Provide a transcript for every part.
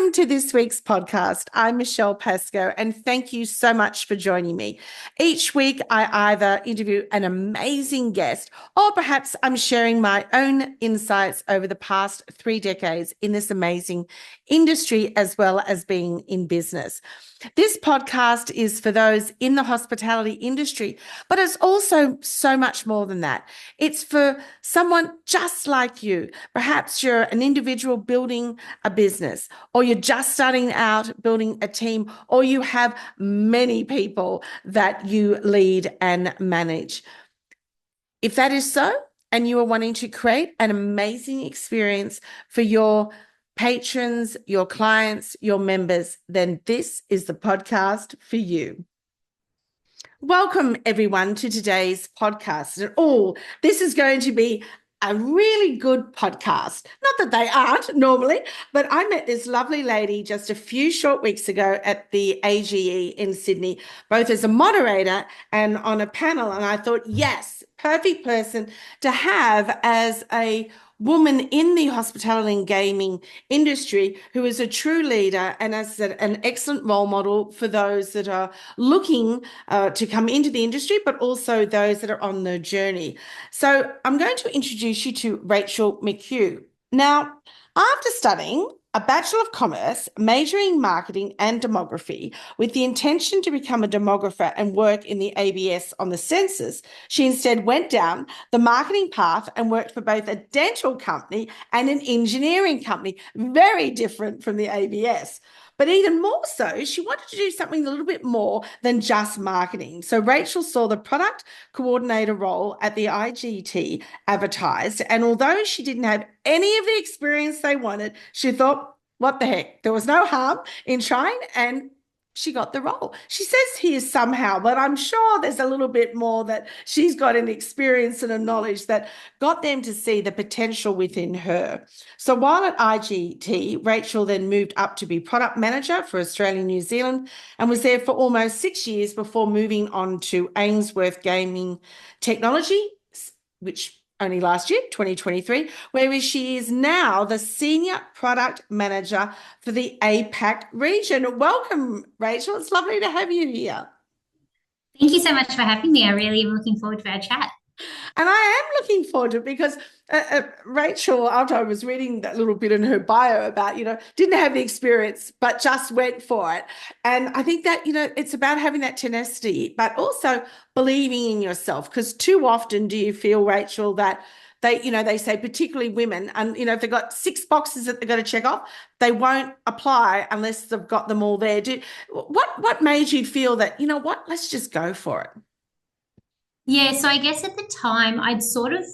Welcome to this week's podcast. I'm Michelle Pascoe, and thank you so much for joining me. Each week, I either interview an amazing guest, or perhaps I'm sharing my own insights over the past 3 decades in this amazing industry, as well as being in business. This podcast is for those in the hospitality industry, but it's also so much more than that. It's for someone just like you. Perhaps you're an individual building a business, or you're just starting out building a team, or you have many people that you lead and manage. If that is so, and you are wanting to create an amazing experience for your patrons, your clients, your members, then this is the podcast for you. Welcome, everyone, to today's podcast. And this is going to be a really good podcast. Not that they aren't normally, but I met this lovely lady just a few short weeks ago at the AGE in Sydney, both as a moderator and on a panel. And I thought, yes, perfect person to have as a woman in the hospitality and gaming industry who is a true leader and as an excellent role model for those that are looking to come into the industry, but also those that are on the journey. So I'm going to introduce you to Rachel McHugh. Now, after studying a Bachelor of Commerce, majoring in Marketing and Demography, with the intention to become a demographer and work in the ABS on the census, she instead went down the marketing path and worked for both a dental company and an engineering company, very different from the ABS. But even more so, she wanted to do something a little bit more than just marketing. So Rachel saw the product coordinator role at the IGT advertised. And although she didn't have any of the experience they wanted, she thought, what the heck? There was no harm in trying, and she got the role. She says here somehow, but I'm sure there's a little bit more that she's got an experience and a knowledge that got them to see the potential within her. So while at IGT, Rachel then moved up to be product manager for Australia and New Zealand and was there for almost 6 years before moving on to Ainsworth Game Technology, which only last year, 2023, where she is now the Senior Product Manager for the APAC region. Welcome, Rachel. It's lovely to have you here. Thank you so much for having me. I really am looking forward to our chat. And I am looking forward to it because Rachel, after I was reading that little bit in her bio about, didn't have the experience, but just went for it. And I think that, it's about having that tenacity, but also believing in yourself. Because too often do you feel, Rachel, that they say, particularly women, and, if they've got 6 boxes that they've got to check off, they won't apply unless they've got them all there. What made you feel that, let's just go for it? Yeah, so I guess at the time I'd sort of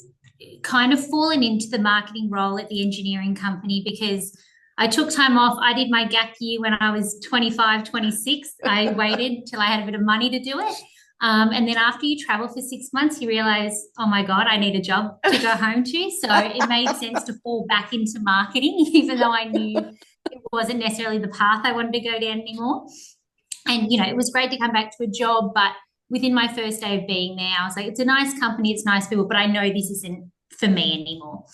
kind of fallen into the marketing role at the engineering company because I took time off. I did my gap year when I was 25, 26. I waited till I had a bit of money to do it. And then after you travel for 6 months, you realize, oh my God, I need a job to go home to. So it made sense to fall back into marketing, even though I knew it wasn't necessarily the path I wanted to go down anymore. And, it was great to come back to a job, but within my first day of being there, I was like, it's a nice company, it's nice people, but I know this isn't for me anymore.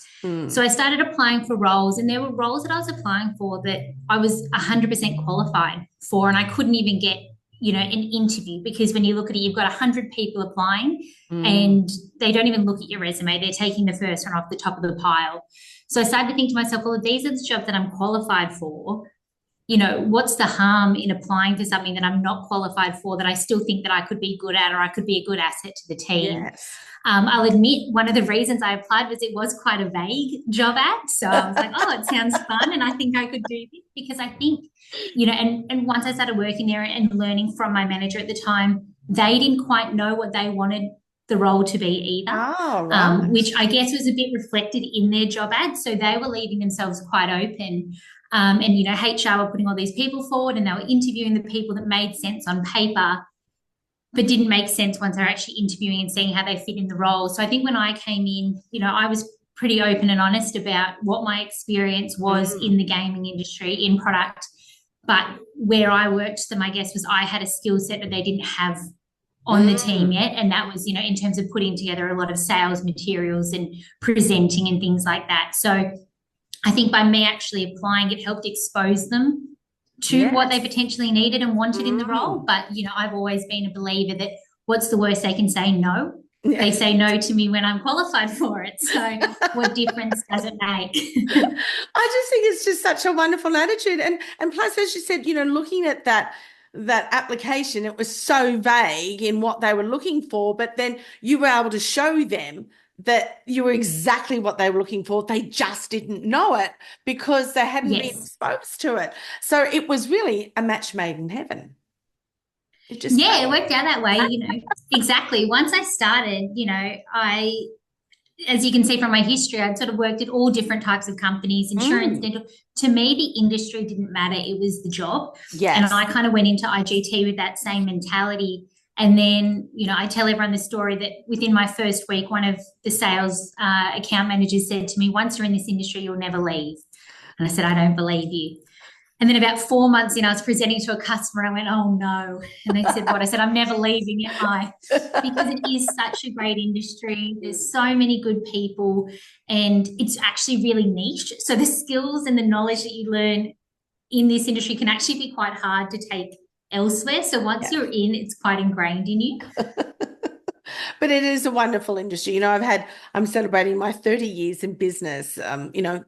So I started applying for roles, and there were roles that I was applying for that I was 100% qualified for, and I couldn't even get, an interview, because when you look at it, you've got 100 people applying and they don't even look at your resume. They're taking the first one off the top of the pile. So I started to think to myself, well, if these are the jobs that I'm qualified for, what's the harm in applying for something that I'm not qualified for, that I still think that I could be good at, or I could be a good asset to the team? Yes. I'll admit one of the reasons I applied was it was quite a vague job ad. So I was like, oh, it sounds fun, and I think I could do this, because I think, and once I started working there and learning from my manager at the time, they didn't quite know what they wanted the role to be either, right. Which I guess was a bit reflected in their job ads. So they were leaving themselves quite open. And, HR were putting all these people forward, and they were interviewing the people that made sense on paper, but didn't make sense once they're actually interviewing and seeing how they fit in the role. So I think when I came in, I was pretty open and honest about what my experience was in the gaming industry, in product. But where I worked them, I guess, was I had a skill set that they didn't have on the team yet. And that was, in terms of putting together a lot of sales materials and presenting and things like that. So I think by me actually applying, it helped expose them to what they Yes. potentially needed and wanted in the role. Mm. But, I've always been a believer that what's the worst they can say? No. Yeah. They say no to me when I'm qualified for it. So what difference does it make? I just think it's just such a wonderful attitude. And plus, as you said, looking at that application, it was so vague in what they were looking for, but then you were able to show them that you were exactly what they were looking for. They just didn't know it because they hadn't been Yes. exposed to it. So it was really a match made in heaven. It just Yeah, it felt. worked out that way, exactly. Once I started, as you can see from my history, I'd sort of worked at all different types of companies, insurance, Mm, dental. To me, the industry didn't matter, it was the job. And yes. I kind of went into IGT with that same mentality. And then, I tell everyone the story that within my first week, one of the sales account managers said to me, once you're in this industry, you'll never leave. And I said, I don't believe you. And then about 4 months in, I was presenting to a customer. I went, oh no. And they said, what? I said, I'm never leaving, am I? Because it is such a great industry. There's so many good people and it's actually really niche. So the skills and the knowledge that you learn in this industry can actually be quite hard to take elsewhere. So once Yeah. you're in, it's quite ingrained in you. But it is a wonderful industry. I'm celebrating my 30 years in business,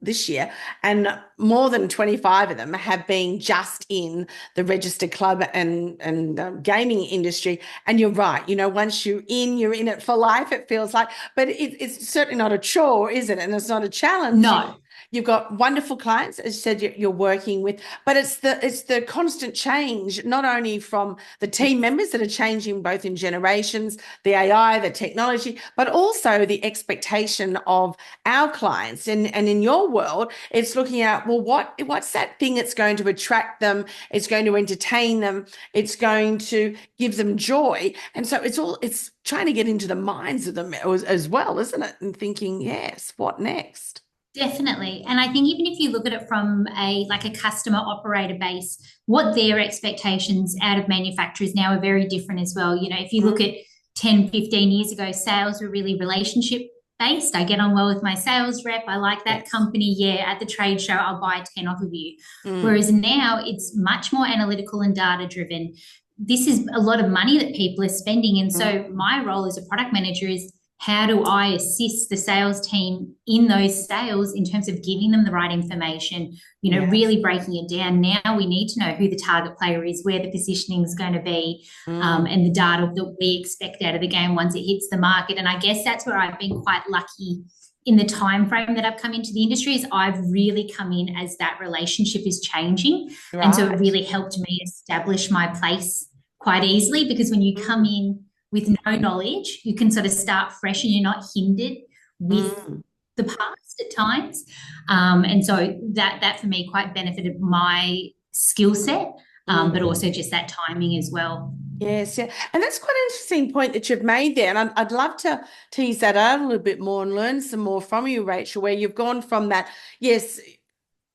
this year, and more than 25 of them have been just in the registered club and gaming industry. And you're right, once you're in it for life, it feels like, but it's certainly not a chore, is it? And it's not a challenge. No, You've got wonderful clients, as you said, you're working with, but it's the constant change, not only from the team members that are changing both in generations, the AI, the technology, but also the expectation of our clients. And in your world, it's looking at, well, what's that thing that's going to attract them? It's going to entertain them. It's going to give them joy. And so it's trying to get into the minds of them as well, isn't it? And thinking, yes, what next? definitely. And I think even if you look at it from a customer operator base, what their expectations out of manufacturers now are very different as well. If you look Mm, at 10, 15 years ago, sales were really relationship based. I get on well with my sales rep. I like that yes. company. Yeah, at the trade show, I'll buy 10 off of you. Mm, Whereas now it's much more analytical and data driven. This is a lot of money that people are spending. And so mm, my role as a product manager is how do I assist the sales team in those sales in terms of giving them the right information, yes. really breaking it down. Now we need to know who the target player is, where the positioning is going to be, Mm, and the data that we expect out of the game once it hits the market. And I guess that's where I've been quite lucky in the time frame that I've come into the industry is I've really come in as that relationship is changing. And so it right. really helped me establish my place quite easily because when you come Mm, in with no knowledge, you can sort of start fresh and you're not hindered with mm, the past at times. And so that for me quite benefited my skill set, but mm. also just that timing as well. Yes, yeah. And that's quite an interesting point that you've made there. And I'd love to tease that out a little bit more and learn some more from you, Rachel, where you've gone from that, yes,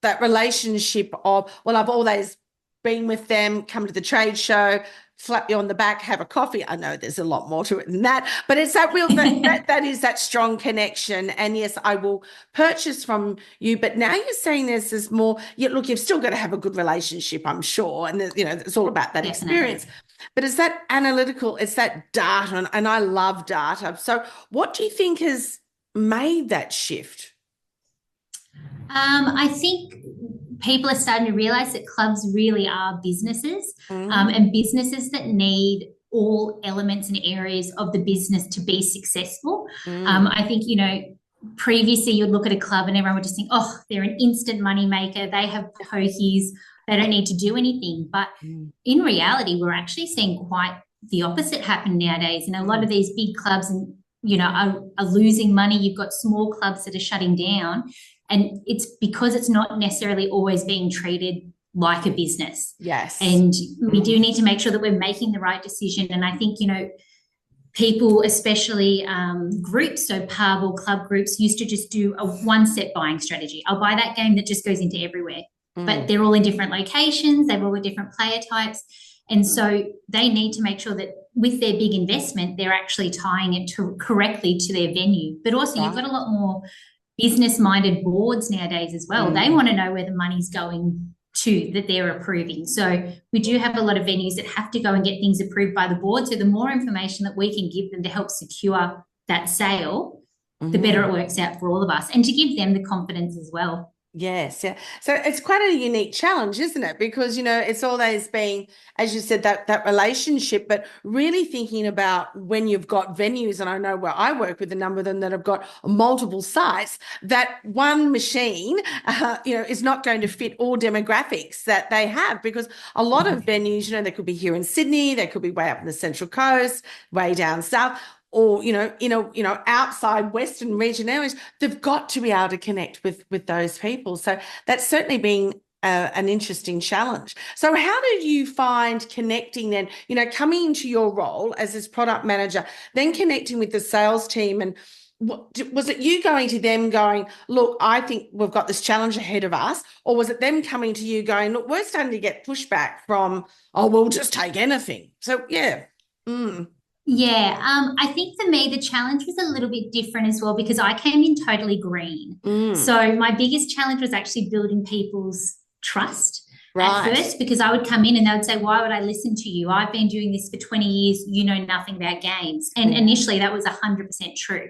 that relationship of, well, I've always been with them, come to the trade show, slap you on the back, have a coffee. I know there's a lot more to it than that, but it's that real that is that strong connection. And yes, I will purchase from you. But now you're saying there's more. Yeah, look, you've still got to have a good relationship, I'm sure, and it's all about that Definitely. experience. But it's that analytical, it's that data, and I love data. So, what do you think has made that shift? I think people are starting to realize that clubs really are businesses, Mm, and businesses that need all elements and areas of the business to be successful. mm, I think, previously you'd look at a club and everyone would just think, oh, they're an instant money maker. They have pokies. They don't need to do anything. But mm, in reality, we're actually seeing quite the opposite happen nowadays. And a lot of mm. these big clubs and are losing money. You've got small clubs that are shutting down, and it's because it's not necessarily always being treated like a business. Yes. And we do need to make sure that we're making the right decision. And I think people, especially groups, so pub or club groups, used to just do a one set buying strategy. I'll buy that game that just goes into everywhere. But Mm, they're all in different locations, they've all got different player types. And so they need to make sure that with their big investment, they're actually tying it correctly to their venue. But also, you've got a right. lot more business-minded boards nowadays as well. They want to know where the money's going to that they're approving. So we do have a lot of venues that have to go and get things approved by the board. So the more information that we can give them to help secure that sale, the better it works out for all of us, and to give them the confidence as well. Yes, yeah. So it's quite a unique challenge, isn't it? Because, it's always been, as you said, that relationship, but really thinking about when you've got venues, and I know where I work with a number of them that have got multiple sites, that one machine, is not going to fit all demographics that they have, because a lot of venues, they could be here in Sydney, they could be way up in the Central Coast, way down south, or outside Western region areas. They've got to be able to connect with those people. So that's certainly been an interesting challenge. So how did you find connecting then, coming into your role as this product manager, then connecting with the sales team? And was it you going to them going, look, I think we've got this challenge ahead of us? Or was it them coming to you going, look, we're starting to get pushback from, oh, we'll just take anything? So, yeah. Yeah, I think for me, the challenge was a little bit different as well because I came in totally green. So my biggest challenge was actually building people's trust at first, because I would come in and they would say, why would I listen to you? I've been doing this for 20 years. You know nothing about games. And initially that was 100% true.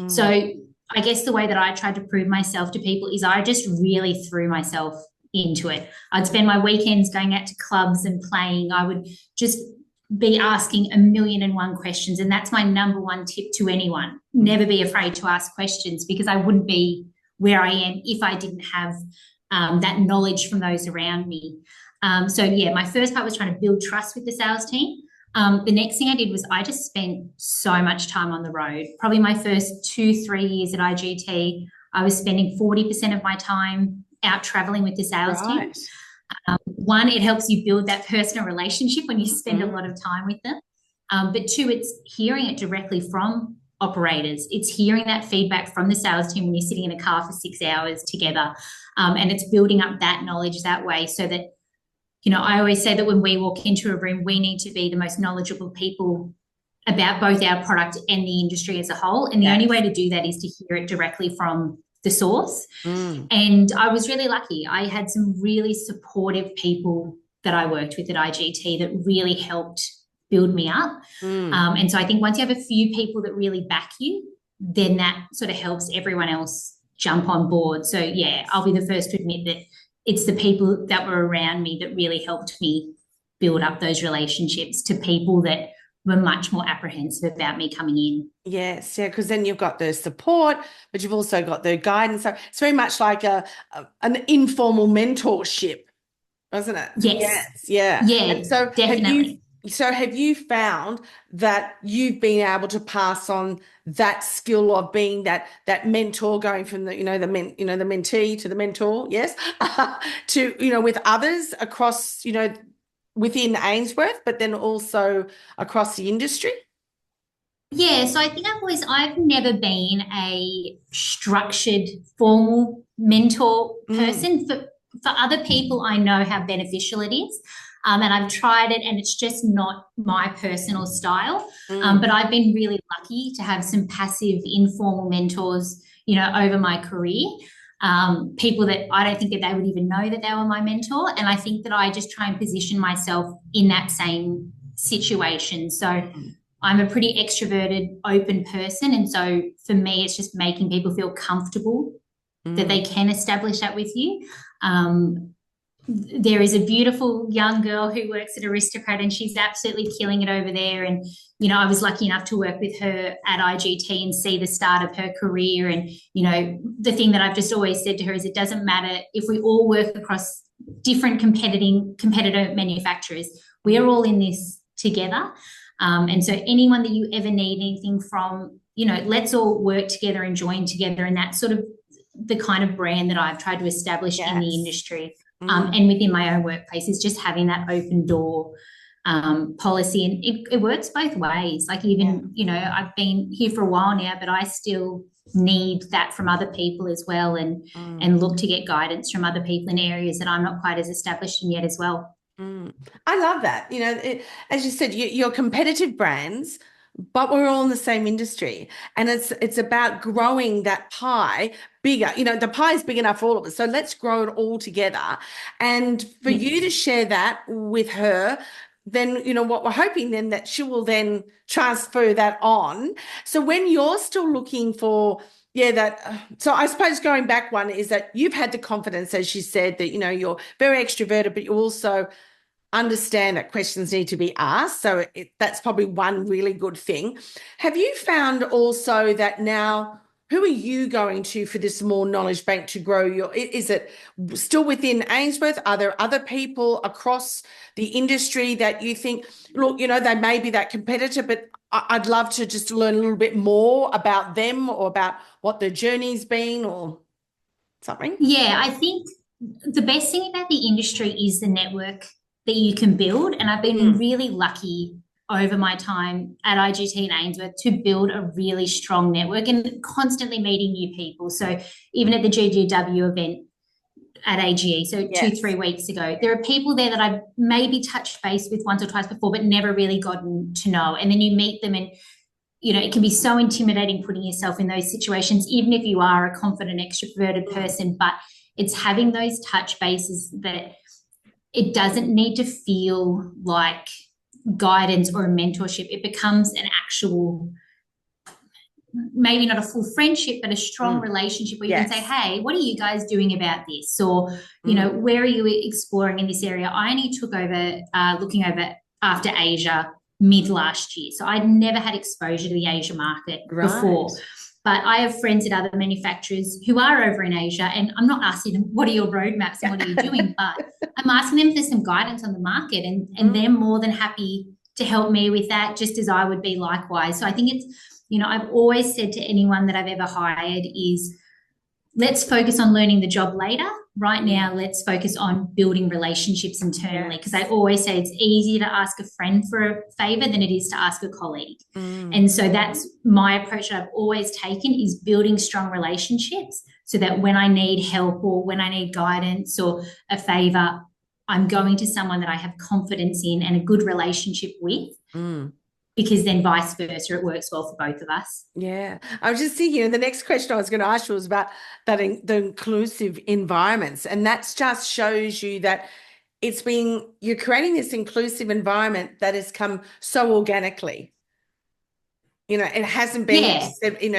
So I guess the way that I tried to prove myself to people is I just really threw myself into it. I'd spend my weekends going out to clubs and playing. I would just be asking 1,000,001 questions. And that's my number one tip to anyone. Never be afraid to ask questions, because I wouldn't be where I am if I didn't have that knowledge from those around me. So yeah, my first part was trying to build trust with the sales team. The next thing I did was I just spent so much time on the road. Probably my first 2-3 years at IGT, I was spending 40% of my time out traveling with the sales team. One, it helps you build that personal relationship when you spend a lot of time with them. But two, it's hearing it directly from operators. It's hearing that feedback from the sales team when you're sitting in a car for 6 hours together. And it's building up that knowledge that way, so that, I always say that when we walk into a room, we need to be the most knowledgeable people about both our product and the industry as a whole. And the only way to do that is to hear it directly from the source. And I was really lucky. I had some really supportive people that I worked with at IGT that really helped build me up. And so I think once you have a few people that really back you, then that sort of helps everyone else jump on board. So yeah, I'll be the first to admit that it's the people that were around me that really helped me build up those relationships to people that were much more apprehensive about me coming in. Yes, yeah, because then you've got the support, but you've also got the guidance. So it's very much like an informal mentorship, isn't it? Yes. Yeah. And so definitely. Have you found that you've been able to pass on that skill of being that mentor, going from the mentee to the mentor, yes, to with others across within Ainsworth, but then also across the industry? Yeah, so I think I've never been a structured, formal mentor person. For other people, I know how beneficial it is. And I've tried it, and it's just not my personal style. But I've been really lucky to have some passive, informal mentors, over my career. People that I don't think that they would even know that they were my mentor. And I think that I just try and position myself in that same situation. So I'm a pretty extroverted, open person. And so for me, it's just making people feel comfortable that they can establish that with you. There is a beautiful young girl who works at Aristocrat, and she's absolutely killing it over there. And, I was lucky enough to work with her at IGT and see the start of her career. And, the thing that I've just always said to her is it doesn't matter if we all work across different competitor manufacturers. We are all in this together. And so anyone that you ever need anything from, let's all work together and join together. And that's sort of the kind of brand that I've tried to establish in the industry. And within my own workplace, is just having that open door policy. And it works both ways. Like even, I've been here for a while now, but I still need that from other people as well, and look to get guidance from other people in areas that I'm not quite as established in yet as well. I love that. As you said, your competitive brands but we're all in the same industry, and it's about growing that pie bigger. The pie is big enough for all of us, so let's grow it all together. And for you to Yes. share that with her, then what we're hoping then that she will then transfer that on. So when you're still looking for, yeah, so I suppose going back one is that you've had the confidence, as you said, that you're very extroverted, but you also understand that questions need to be asked. So that's probably one really good thing. Have you found also that now, who are you going to for this more knowledge bank to grow is it still within Ainsworth? Are there other people across the industry that you think, look, they may be that competitor, but I'd love to just learn a little bit more about them or about what their journey's been or something? Yeah, I think the best thing about the industry is the network that you can build. And I've been really lucky over my time at IGT and Ainsworth to build a really strong network and constantly meeting new people. So even at the GGW event at AGE, so Yes. 2-3 weeks ago, there are people there that I've maybe touched base with once or twice before, but never really gotten to know. And then you meet them and it can be so intimidating putting yourself in those situations, even if you are a confident, extroverted person, but it's having those touch bases that it doesn't need to feel like guidance or a mentorship. It becomes an actual, maybe not a full friendship, but a strong relationship where you can say, hey, what are you guys doing about this? Or, where are you exploring in this area? I only took over looking over after Asia mid last year. So I'd never had exposure to the Asia market before. But I have friends at other manufacturers who are over in Asia, and I'm not asking them, what are your roadmaps and what are you doing? But I'm asking them for some guidance on the market, and they're more than happy to help me with that, just as I would be likewise. So I think it's, I've always said to anyone that I've ever hired is, let's focus on learning the job later. Right now, let's focus on building relationships internally, because I always say it's easier to ask a friend for a favor than it is to ask a colleague. And so that's my approach that I've always taken, is building strong relationships so that when I need help or when I need guidance or a favor, I'm going to someone that I have confidence in and a good relationship with. Because then vice versa, it works well for both of us. Yeah. I was just thinking, the next question I was going to ask you was about the inclusive environments. And that just shows you that you're creating this inclusive environment that has come so organically. It hasn't been,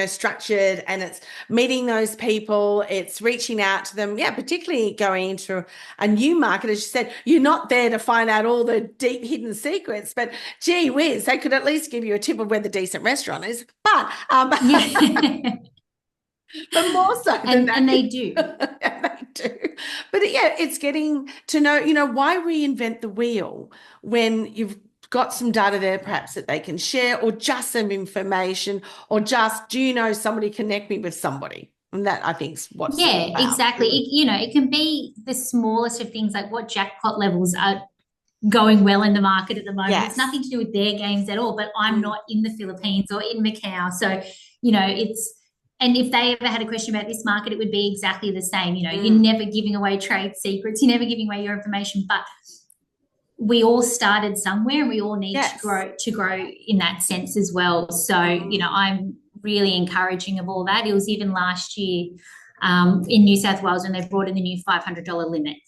structured, and it's meeting those people, it's reaching out to them. Yeah, particularly going into a new market. As you said, you're not there to find out all the deep hidden secrets, but gee whiz, they could at least give you a tip of where the decent restaurant is. But but more so than that. And they do. They do. But yeah, it's getting to know, why reinvent the wheel when you've got some data there perhaps that they can share, or just some information, or just, do you know somebody, connect me with somebody? And that, I think, is what's exactly. It can be the smallest of things, like what jackpot levels are going well in the market at the moment. It's nothing to do with their games at all, but I'm not in the Philippines or in Macau. So, and if they ever had a question about this market, it would be exactly the same. You're never giving away trade secrets, you're never giving away your information, but we all started somewhere, and we all need to grow in that sense as well. So, I'm really encouraging of all that. It was even last year in New South Wales when they brought in the new $500 limit.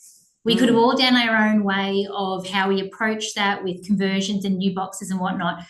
We could have all done our own way of how we approach that with conversions and new boxes and whatnot.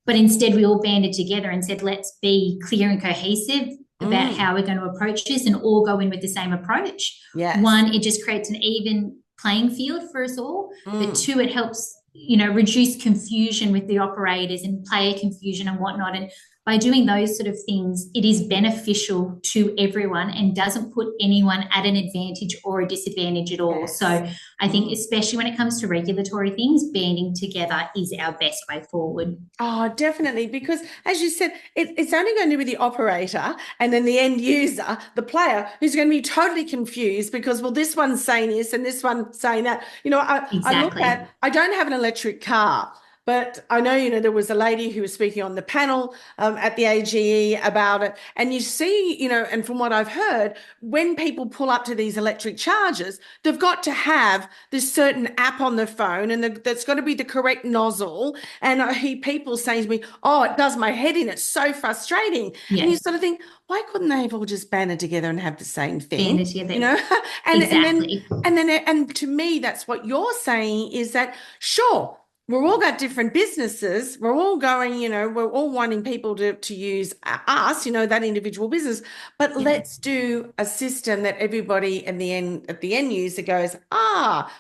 But instead, we all banded together and said, let's be clear and cohesive about how we're going to approach this, and all go in with the same approach. One, it just creates an even playing field for us all. But two, it helps, reduce confusion with the operators and player confusion and whatnot. And by doing those sort of things, it is beneficial to everyone and doesn't put anyone at an advantage or a disadvantage at all. So I think, especially when it comes to regulatory things, banding together is our best way forward. Oh, definitely. Because as you said, it's only going to be the operator and then the end user, the player, who's going to be totally confused because, well, this one's saying this and this one's saying that. I look at, I don't have an electric car, but I know, there was a lady who was speaking on the panel at the AGE about it. And you see, and from what I've heard, when people pull up to these electric chargers, they've got to have this certain app on the phone, and that's got to be the correct nozzle. And I hear people saying to me, oh, it does my head in. It's so frustrating. And you Yes, sort of think, why couldn't they have all just banded together and have the same thing? band it together. You know, Exactly. and to me, that's what you're saying, is that sure, we're all got different businesses. We're all going, we're all wanting people to use us, that individual business. But Yeah. let's do a system that everybody at the end user goes,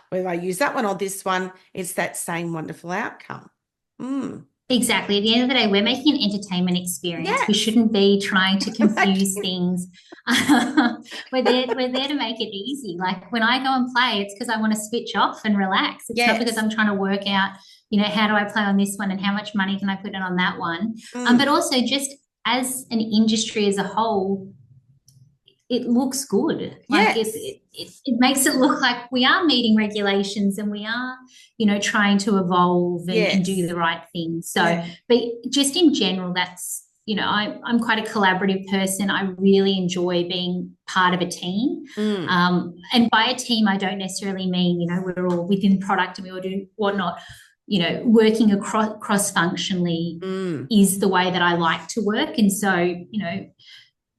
whether I use that one or this one, it's that same wonderful outcome. Mm. Exactly. At the end of the day, we're making an entertainment experience. We Yes. shouldn't be trying to confuse things. We're there to make it easy. Like when I go and play, it's because I want to switch off and relax. It's not because Yes. I'm trying to work out, how do I play on this one and how much money can I put in on that one. But Mm. also just as an industry as a whole, it looks good. Like Yes. it makes it look like we are meeting regulations and we are, trying to evolve and do Yes. the right thing. So, Yeah. but just in general, that's, I'm quite a collaborative person. I really enjoy being part of a team. Mm. And by a team, I don't necessarily mean, we're all within product and we all do whatnot. Working across cross-functionally Mm. is the way that I like to work. And so,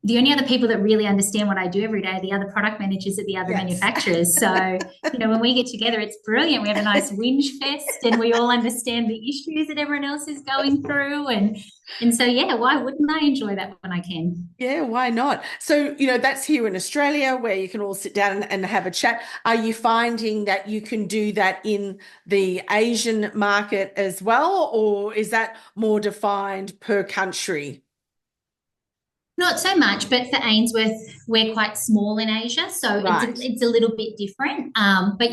the only other people that really understand what I do every day are the other product managers at the other Yes. manufacturers. So, when we get together, it's brilliant. We have a nice whinge fest and we all understand the issues that everyone else is going through. And so, yeah, why wouldn't I enjoy that when I can? Yeah, why not? So, that's here in Australia where you can all sit down and have a chat. Are you finding that you can do that in the Asian market as well, or is that more defined per country? Not so much, but for Ainsworth, we're quite small in Asia, so Right. it's a little bit different. But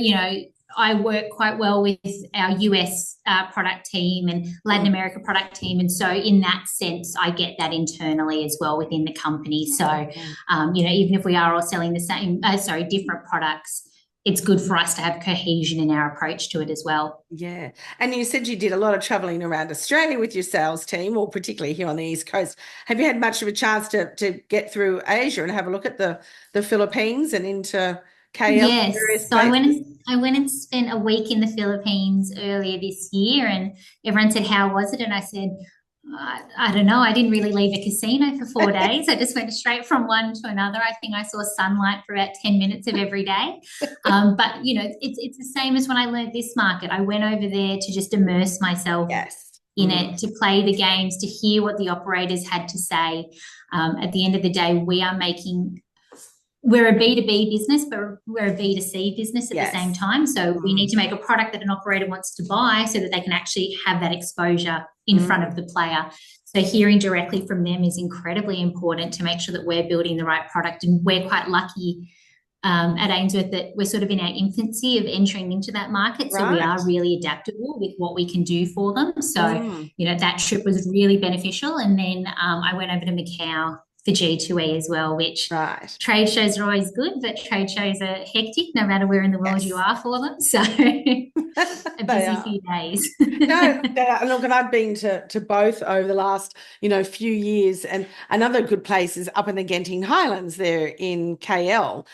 I work quite well with our US product team and Latin Mm. America product team, and so in that sense, I get that internally as well within the company. So, Okay. even if we are all selling different products, it's good for us to have cohesion in our approach to it as well. Yeah. And you said you did a lot of traveling around Australia with your sales team, or particularly here on the East Coast. Have you had much of a chance to get through Asia and have a look at the Philippines and into KL and various Yes. So places? I went and spent a week in the Philippines earlier this year, and everyone said, "How was it?" And I said, I don't know. I didn't really leave a casino for 4 days. I just went straight from one to another. I think I saw sunlight for about 10 minutes of every day. But it's the same as when I learned this market. I went over there to just immerse myself Yes. in it, to play the games, to hear what the operators had to say. At the end of the day, we're a B2B business, but we're a B2C business at the same Yes. time. So we need Mm. to make a product that an operator wants to buy so that they can actually have that exposure in front of the player. So hearing directly from them is incredibly important to make sure that we're building the right product. And we're quite lucky at Ainsworth that we're sort of in our infancy of entering into that market. So we Right. are really adaptable with what we can do for them. So, Mm. that trip was really beneficial. And then I went over to Macau for G2E as well, which Right. trade shows are always good, but trade shows are hectic no matter where in the world you Yes. are for them. So a They busy are. few days. No, look, and I've been to both over the last, few years, and another good place is up in the Genting Highlands there in KL.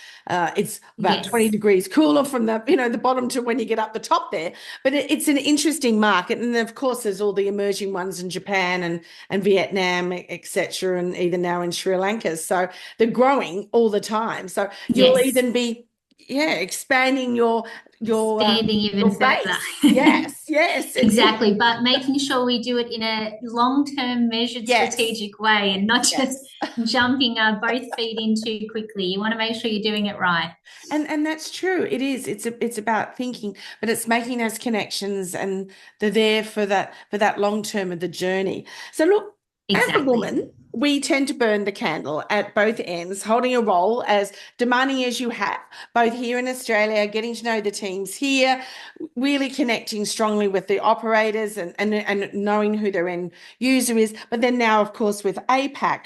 It's about 20 Yes. degrees cooler from the bottom to when you get up the top there, but it's an interesting market, and of course there's all the emerging ones in Japan and Vietnam, etc., and even now in Sri Lanka. So they're growing all the time. So you'll Yes. even be, yeah, expanding Expanding even your further. base. Yes, yes. Exactly. But making sure we do it in a long-term, measured, Yes, strategic way and not just yes. jumping both feet in too quickly. You want to make sure you're doing it right. And that's true. It is. It's about thinking, but it's making those connections, and they're there for that long term of the journey. So look, as a Exactly. woman, we tend to burn the candle at both ends, holding a role as demanding as you have, both here in Australia, getting to know the teams here, really connecting strongly with the operators and knowing who their end user is. But then now, of course, with APAC.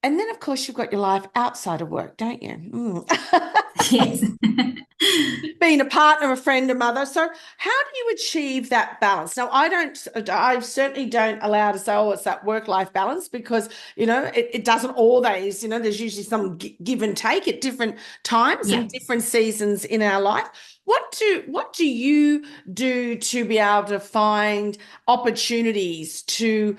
And then, of course, you've got your life outside of work, don't you? Mm. Yes. Being a partner, a friend, a mother. So how do you achieve that balance? Now, I certainly don't allow to say, oh, it's that work-life balance, because, it doesn't always, there's usually some give and take at different times Yeah. and different seasons in our life. What do you do to be able to find opportunities to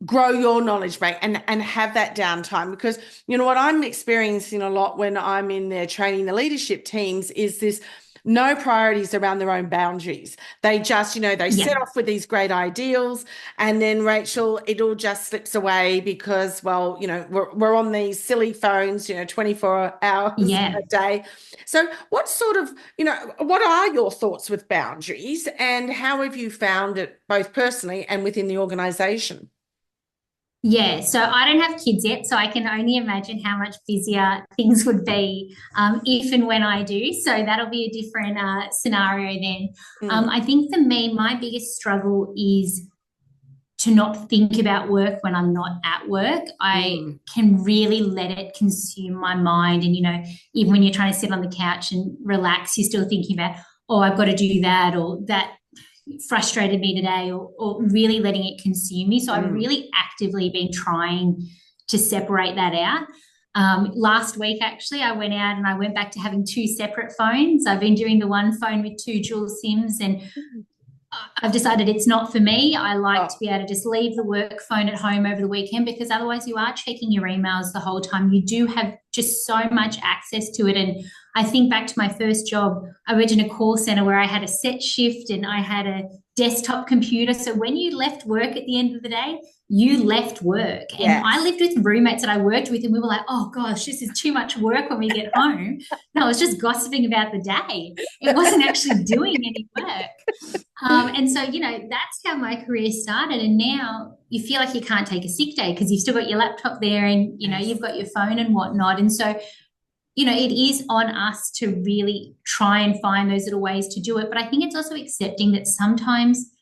grow your knowledge bank and have that downtime? Because what I'm experiencing a lot when I'm in there training the leadership teams is this no priorities around their own boundaries. They just, they Yeah. set off with these great ideals, and then, Rachel, it all just slips away because, well, we're on these silly phones, 24 hours Yeah. a day. So what are your thoughts with boundaries, and how have you found it both personally and within the organization? Yeah, so I don't have kids yet, so I can only imagine how much busier things would be if and when I do. So that'll be a different scenario then. Mm, I think for me, my biggest struggle is to not think about work when I'm not at work. I mm, can really let it consume my mind. And, even when you're trying to sit on the couch and relax, you're still thinking about, oh, I've got to do that, or that frustrated me today, or really letting it consume me. So I've mm. really actively been trying to separate that out. Last week, actually, I went out and I went back to having two separate phones. I've been doing the one phone with two dual SIMs, and I've decided it's not for me. I like to Oh, be able to just leave the work phone at home over the weekend, because otherwise you are checking your emails the whole time. You do have just so much access to it. And I think back to my first job, I worked in a call center where I had a set shift and I had a desktop computer. So when you left work at the end of the day, you left work. And I yes. lived with roommates that I worked with, and we were like, oh gosh, this is too much work when we get home. No, I was just gossiping about the day. It wasn't actually doing any work. And so, that's how my career started. And now you feel like you can't take a sick day because you've still got your laptop there, and, Yes. you've got your phone and whatnot. And so, it is on us to really try and find those little ways to do it. But I think it's also accepting that sometimes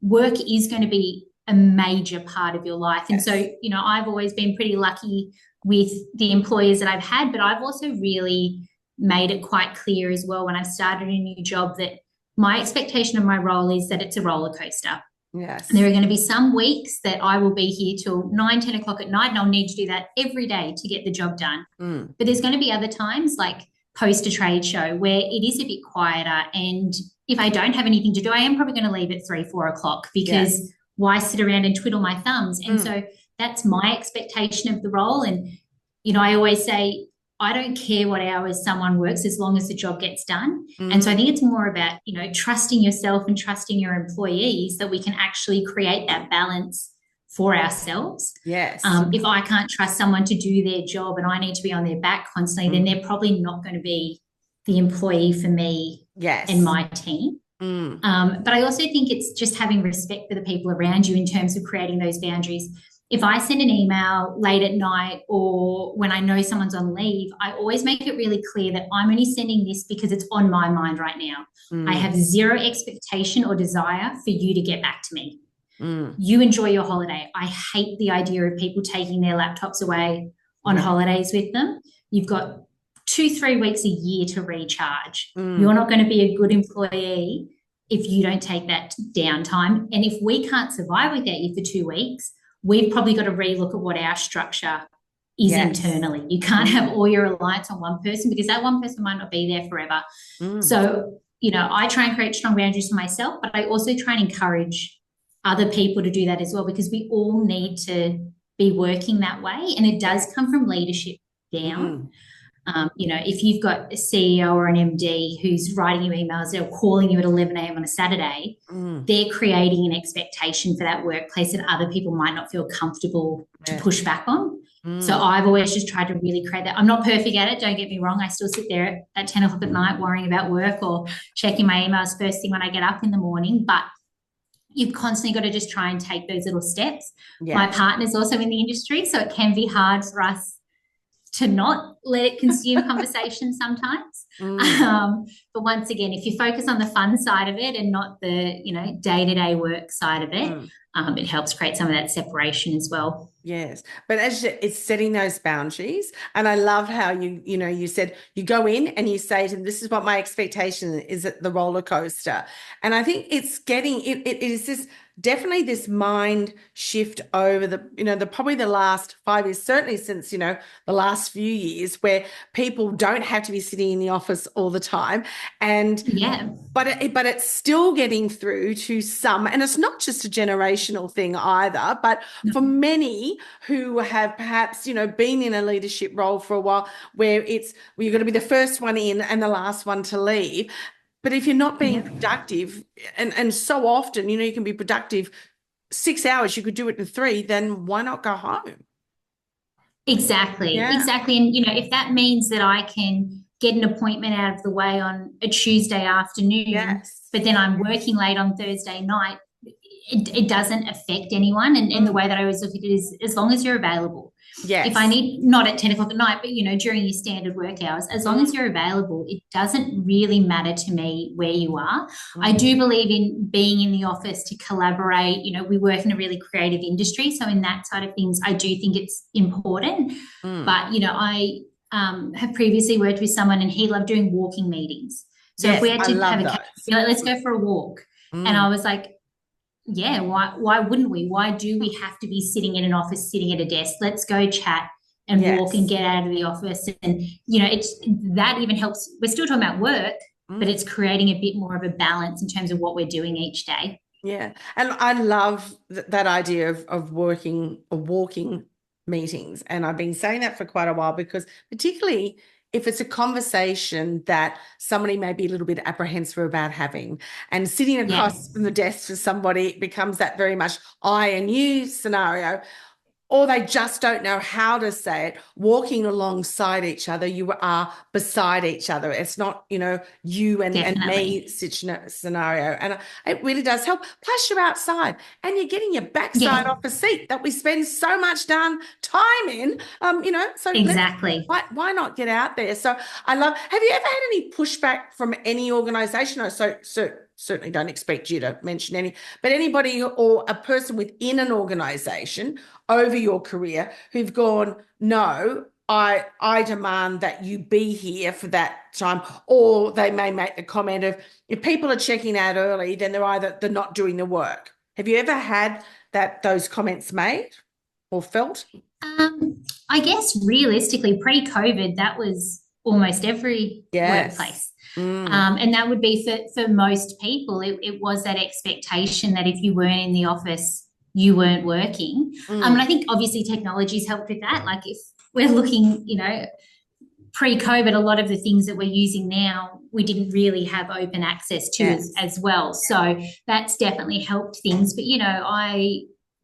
work is going to be a major part of your life. And so, Yes. I've always been pretty lucky with the employers that I've had, but I've also really made it quite clear as well when I've started a new job that my expectation of my role is that it's a roller coaster. There Yes. are going to be some weeks that I will be here till 9, 10 o'clock at night, and I'll need to do that every day to get the job done. Mm. But there's going to be other times, like post a trade show, where it is a bit quieter. And if I don't have anything to do, I am probably going to leave at 3, 4 o'clock, Yes. because why sit around and twiddle my thumbs? And Mm. so that's my expectation of the role. And, I always say, I don't care what hours someone works as long as the job gets done. And so I Mm. think it's more about, trusting yourself and trusting your employees that we can actually create that balance for ourselves. Yes. If I can't trust someone to do their job and I need to be on their back constantly, then Mm. they're probably not going to be the employee for me and Yes. my team. Mm. But I also think it's just having respect for the people around you in terms of creating those boundaries. If I send an email late at night or when I know someone's on leave, I always make it really clear that I'm only sending this because it's on my mind right now. I Mm. have zero expectation or desire for you to get back to me. Mm. You enjoy your holiday. I hate the idea of people taking their laptops away on No. holidays with them. You've got 2, 3 weeks a year to recharge. Mm. You're not going to be a good employee if you don't take that downtime. And if we can't survive without you for 2 weeks, we've probably got to relook at what our structure is Yes. internally. You can't have all your reliance on one person, because that one person might not be there forever. Mm. So, I try and create strong boundaries for myself, but I also try and encourage other people to do that as well, because we all need to be working that way. And it does come from leadership down. If you've got a CEO or an MD who's writing you emails or calling you at 11 a.m. on a Saturday, Mm. they're creating an expectation for that workplace that other people might not feel comfortable to Yes. push back on. Mm. So I've always just tried to really create that. I'm not perfect at it, don't get me wrong. I still sit there at 10 o'clock at night worrying about work or checking my emails first thing when I get up in the morning. But you've constantly got to just try and take those little steps. My Yes. partner's also in the industry, so it can be hard for us to not let it consume conversation sometimes. But once again, if you focus on the fun side of it and not the, day-to-day work side of it, it helps create some of that separation as well. Yes, but it's setting those boundaries, and I love how you said you go in and you say to them, "This is what my expectation is at the roller coaster," and I think it's getting it is this definitely this mind shift over the probably the last 5 years, certainly since the last few years, where people don't have to be sitting in the office all the time, and Yeah. but it's still getting through to some, and it's not just a generational thing either, but for many who have perhaps, been in a leadership role for a while, where you're going to be the first one in and the last one to leave. But if you're not being productive, and so often, you can be productive 6 hours, you could do it in 3, then why not go home? Exactly. Yeah. Exactly. And, if that means that I can get an appointment out of the way on a Tuesday afternoon, Yes. but then I'm working late on Thursday night, it doesn't affect anyone. And the way that I always look at it is, as long as you're available. Yes. If I need, not at 10 o'clock at night, but during your standard work hours, as long as you're available, it doesn't really matter to me where you are. I do believe in being in the office to collaborate. We work in a really creative industry, so in that side of things, I do think it's important. But I have previously worked with someone, and he loved doing walking meetings. So if we had to have a catch, like, let's go for a walk, and I was like, yeah, why wouldn't we? Why do we have to be sitting in an office, sitting at a desk? Let's go chat and walk and get out of the office. And, it's that even helps. We're still talking about work, but it's creating a bit more of a balance in terms of what we're doing each day. Yeah. And I love that idea of working or walking meetings. And I've been saying that for quite a while, because particularly if it's a conversation that somebody may be a little bit apprehensive about having, and sitting across from the desk to somebody, it becomes that very much I and you scenario, or they just don't know how to say it. Walking alongside each other, you are beside each other. It's not, you and me scenario. And it really does help. Plus, you're outside and you're getting your backside off a seat that we spend so much time in. So exactly. Why not get out there? So I love. Have you ever had any pushback from any organisation? Certainly don't expect you to mention any, but anybody or a person within an organisation over your career who've gone, no, I demand that you be here for that time. Or they may make the comment of, if people are checking out early, then they're not doing the work. Have you ever had those comments made or felt? I guess realistically, pre-COVID, that was almost every workplace. And that would be for most people, it was that expectation that if you weren't in the office, you weren't working. And I think obviously technology's helped with that. Like, if we're looking, pre-COVID, a lot of the things that we're using now, we didn't really have open access to as well. So that's definitely helped things. But, I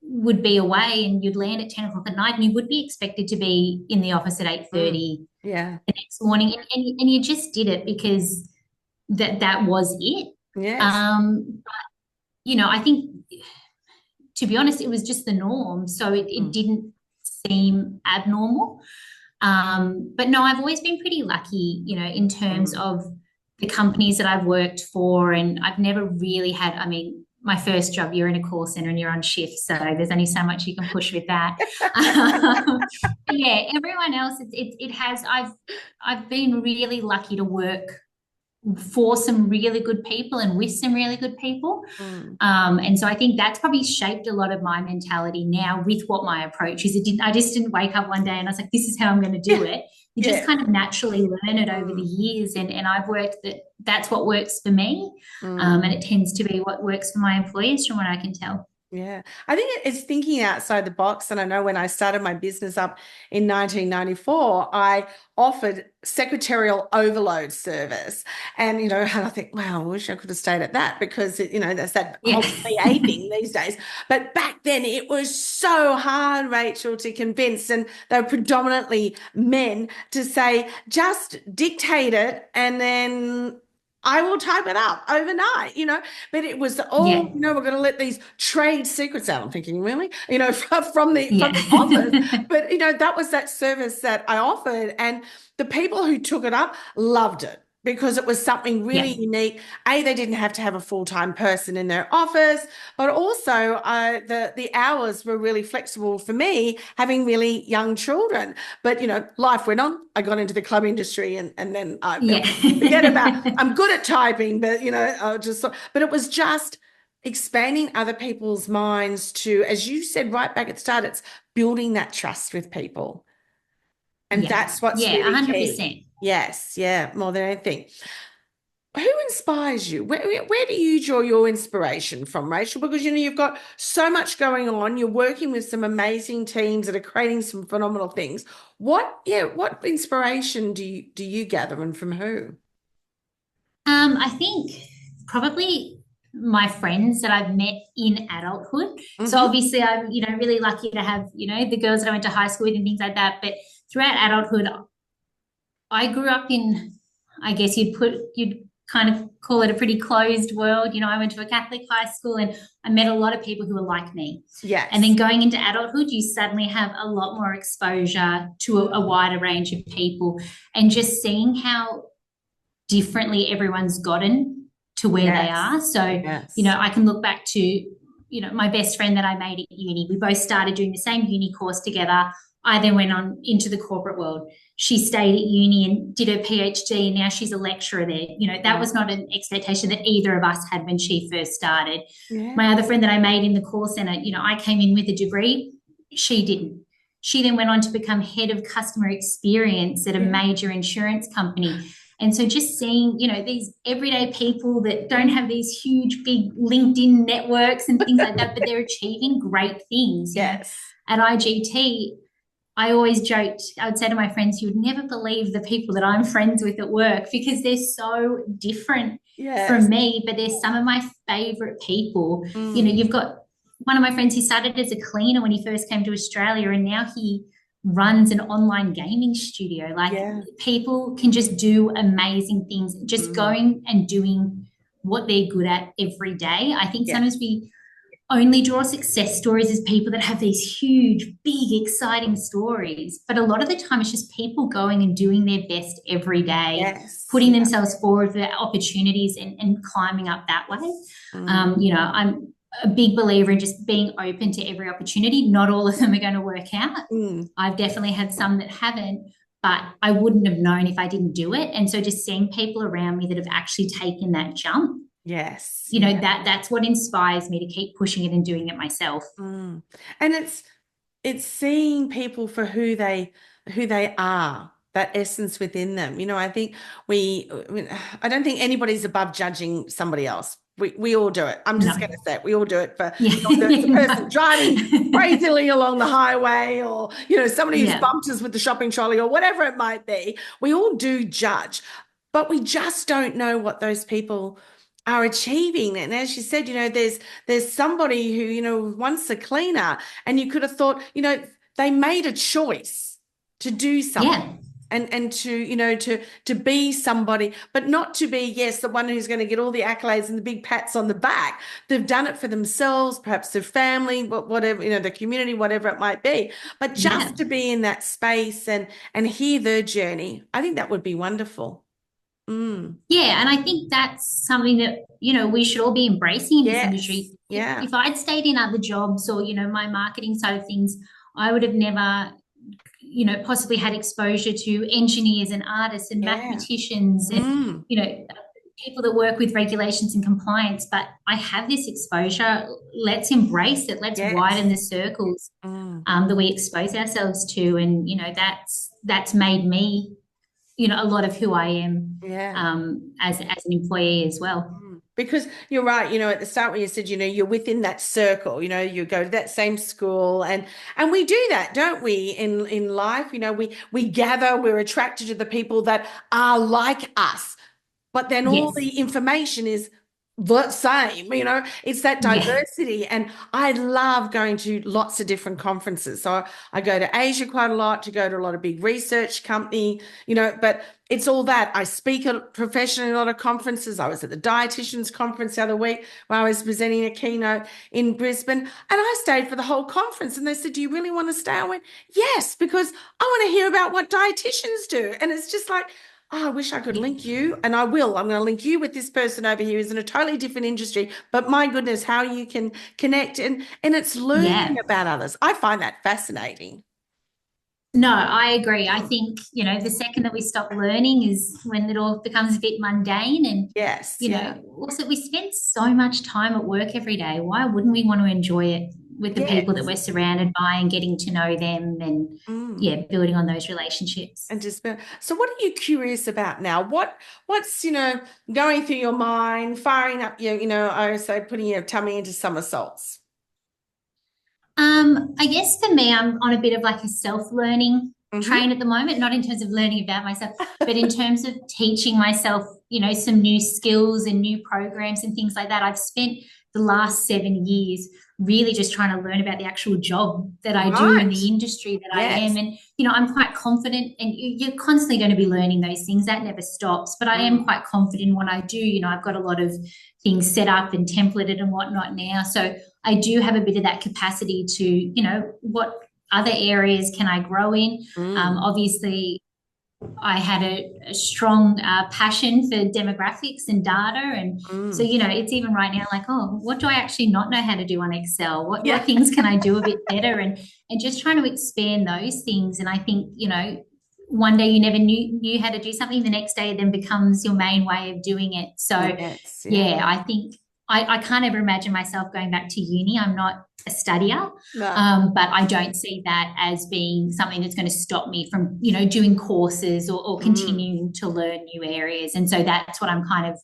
would be away and you'd land at 10 o'clock at night, and you would be expected to be in the office at 8:30 the next morning. And you just did it because that was it. Yes. But, I think, to be honest, it was just the norm. So it didn't seem abnormal. But no, I've always been pretty lucky, in terms of the companies that I've worked for. And I've never really had, my first job, you're in a call center and you're on shift. So there's only so much you can push with that. But yeah, everyone else, it has, I've been really lucky to work for some really good people and with some really good people. And so I think that's probably shaped a lot of my mentality now with what my approach is. I just didn't wake up one day and I was like, this is how I'm going to do it. You just kind of naturally learn it over the years. And I've worked that's what works for me. And it tends to be what works for my employees, from what I can tell. Yeah, I think it's thinking outside the box. And I know when I started my business up in 1994, I offered secretarial overload service. And, and I think, wow, I wish I could have stayed at that, because, that's that whole PA thing these days. But back then it was so hard, Rachel, to convince, and they were predominantly men, to say, just dictate it and then I will type it up overnight, but it was, Yeah. we're going to let these trade secrets out. I'm thinking, really, Yeah. from the office. But, that was that service that I offered. And the people who took it up loved it because it was something really Yeah. unique. They didn't have to have a full-time person in their office, but also the hours were really flexible for me, having really young children. But, life went on. I got into the club industry and then Yeah. forget about, I'm good at typing, but, but it was just expanding other people's minds to, as you said right back at the start, it's building that trust with people. And Yeah. that's what's Yeah. really key. 100%. Yes, yeah, more than anything. Who inspires you? Where do you draw your inspiration from, Rachel? Because you've got so much going on. You're working with some amazing teams that are creating some phenomenal things. What inspiration do you gather and from who? I think probably my friends that I've met in adulthood. So Mm-hmm. obviously I'm, really lucky to have, the girls that I went to high school with and things like that. But throughout adulthood, I grew up in, I guess you'd kind of call it a pretty closed world. I went to a Catholic high school and I met a lot of people who were like me. And then Yes. going into adulthood, you suddenly have a lot more exposure to a wider range of people and just seeing how differently everyone's gotten to where they Yes. are. So, Yes. I can look back to, my best friend that I made at uni. We both started doing the same uni course together. I then went on into the corporate world. She stayed at uni and did her PhD, and now she's a lecturer there. That was not an expectation that either of us had when she first started. Yeah. My other friend that I made in the call center, I came in with a degree. She didn't. She then went on to become head of customer experience at a major insurance company. And so just seeing, these everyday people that don't have these huge, big LinkedIn networks and things like that, but they're achieving great things. Yes. At IGT, I always joked, I would say to my friends, you would never believe the people that I'm friends with at work because they're so different Yes. from me, but they're some of my favorite people. Mm. You've got one of my friends, he started as a cleaner when he first came to Australia, and now he runs an online gaming studio. Like Yeah. people can just do amazing things, just going and doing what they're good at every day. I think sometimes we only draw success stories as people that have these huge, big, exciting stories. But a lot of the time, it's just people going and doing their best every day, Yes. putting Yeah. themselves forward for opportunities and climbing up that way. I'm a big believer in just being open to every opportunity. Not all of them are going to work out. I've definitely had some that haven't, but I wouldn't have known if I didn't do it. And so just seeing people around me that have actually taken that jump, Yes. that's what inspires me to keep pushing it and doing it myself. And it's seeing people for who they are, that essence within them. I think I don't think anybody's above judging somebody else. We all do it. I'm just No. going to say it. We all do it for Yeah. the person driving crazily along the highway, or somebody who's Yeah. bumped us with the shopping trolley, or whatever it might be. We all do judge, but we just don't know what those people are achieving. And as you said, there's somebody who, once a cleaner, and you could have thought, they made a choice to do something. Yeah. And to be somebody, but not to be, yes, the one who's going to get all the accolades and the big pats on the back. They've done it for themselves, perhaps their family, whatever, the community, whatever it might be. But just to be in that space and hear their journey, I think that would be wonderful. Yeah, and I think that's something that, we should all be embracing in this industry. Yeah. If I'd stayed in other jobs or, my marketing side of things, I would have never, possibly had exposure to engineers and artists and mathematicians and, people that work with regulations and compliance. But I have this exposure. Let's embrace it. Let's widen the circles that we expose ourselves to. And, that's made me, a lot of who I am as an employee as well. Because you're right, at the start when you said, you're within that circle, you go to that same school, and we do that, don't we, in life? We gather, we're attracted to the people that are like us, but then all the information is the same, it's that Yeah. diversity. And I love going to lots of different conferences. So I go to Asia quite a lot, to go to a lot of big research company, but it's all that. I speak professionally at a lot of conferences. I was at the dietitians conference the other week where I was presenting a keynote in Brisbane, and I stayed for the whole conference. And they said, "Do you really want to stay?" I went, "Yes, because I want to hear about what dietitians do." And it's just like, oh, I wish I could link you, and I will. I'm going to link you with this person over here who's in a totally different industry. But my goodness, how you can connect, and it's learning Yeah. about others. I find that fascinating. No, I agree. I think, the second that we stop learning is when it all becomes a bit mundane. And, Yes, yeah. also we spend so much time at work every day. Why wouldn't we want to enjoy it with the people that Yes. we're surrounded by and getting to know them and, Mm. yeah, building on those relationships? And just so what are you curious about now? What's going through your mind, firing up your, I say putting your tummy into somersaults. I guess for me, I'm on a bit of like a self-learning Mm-hmm. train at the moment, not in terms of learning about myself, but in terms of teaching myself, some new skills and new programs and things like that. I've spent the last 7 years really just trying to learn about the actual job that I do in the Right. industry that I am. Yes. And, I'm quite confident, and you're constantly going to be learning those things. That never stops. But I am Mm. quite confident in what I do. I've got a lot of things set up and templated and whatnot now. So I do have a bit of that capacity to, what other areas can I grow in? Mm. Obviously, I had a strong passion for demographics and data. And so, Mm. it's even right now like, oh, what do I actually not know how to do on Excel? What Yeah. things can I do a bit better? And just trying to expand those things. And I think, one day you never knew how to do something, the next day it then becomes your main way of doing it. So, Yes. Yeah. yeah, I think I can't ever imagine myself going back to uni. I'm not a studier, No. but I don't see that as being something that's going to stop me from, doing courses or Mm. continuing to learn new areas. And so that's what I'm kind of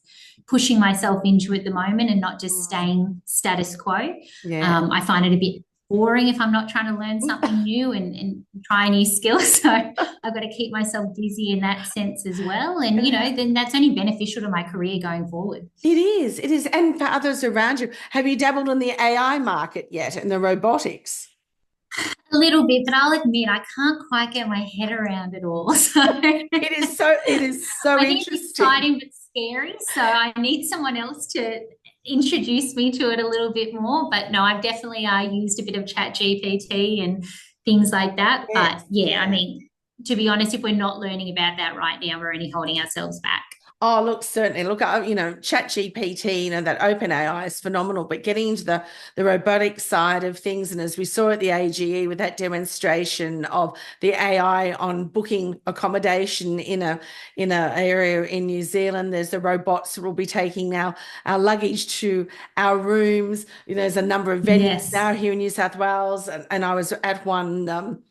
pushing myself into at the moment and not just Mm. staying status quo. Yeah. I find it a bit boring if I'm not trying to learn something new and try new skills. So I've got to keep myself busy in that sense as well. And, then that's only beneficial to my career going forward. It is. It is. And for others around you, have you dabbled in the AI market yet and the robotics? A little bit, but I'll admit I can't quite get my head around it all. So It is so I think it's interesting. exciting but scary. So I need someone else to introduce me to it a little bit more. But no, I've definitely used a bit of Chat GPT and things like that. But Yes. yeah, I Yeah. mean, to be honest, if we're not learning about that right now, we're only holding ourselves back. Oh, look, certainly. Look, Chat GPT, that open AI is phenomenal, but getting into the robotic side of things, and as we saw at the AGE with that demonstration of the AI on booking accommodation in a area in New Zealand, there's the robots that will be taking now our luggage to our rooms. There's a number of venues Yes. now here in New South Wales, and I was at one.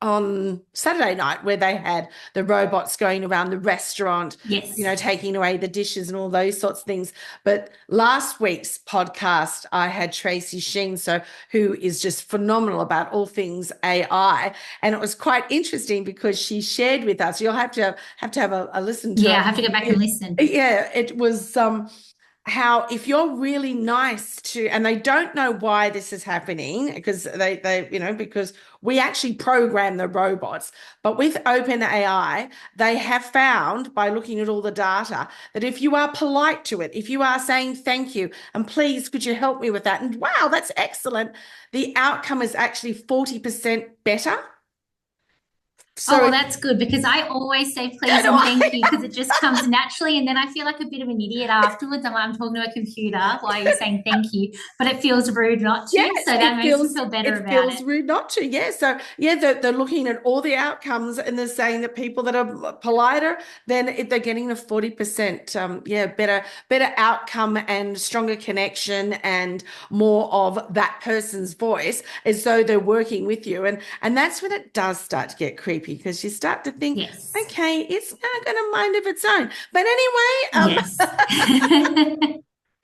On Saturday night where they had the robots going around the restaurant, Yes. taking away the dishes and all those sorts of things. But last week's podcast, I had Tracy Sheen, who is just phenomenal about all things AI. And it was quite interesting because she shared with us, you'll have to have a listen to Yeah, I have to go back and it. listen. Yeah, it was how if you're really nice to, and they don't know why this is happening because because we actually program the robots, but with OpenAI they have found by looking at all the data that if you are polite to it, if you are saying thank you and please could you help me with that, and wow, that's excellent, the outcome is actually 40% better. Oh, So well, that's good because I always say yeah, please no, and thank you because it just comes naturally. And then I feel like a bit of an idiot afterwards. I'm talking to a computer while you're saying thank you, but it feels rude not to. yes, So that it makes me feels feel better it about feels it. rude not to. Yeah. So yeah, they're looking at all the outcomes and they're saying that people that are politer, then if they're getting a 40% better outcome and stronger connection and more of that person's voice as though they're working with you. And that's when it does start to get creepy because you start to think, Yes. okay, it's not going to mind of its own. But anyway, Yes.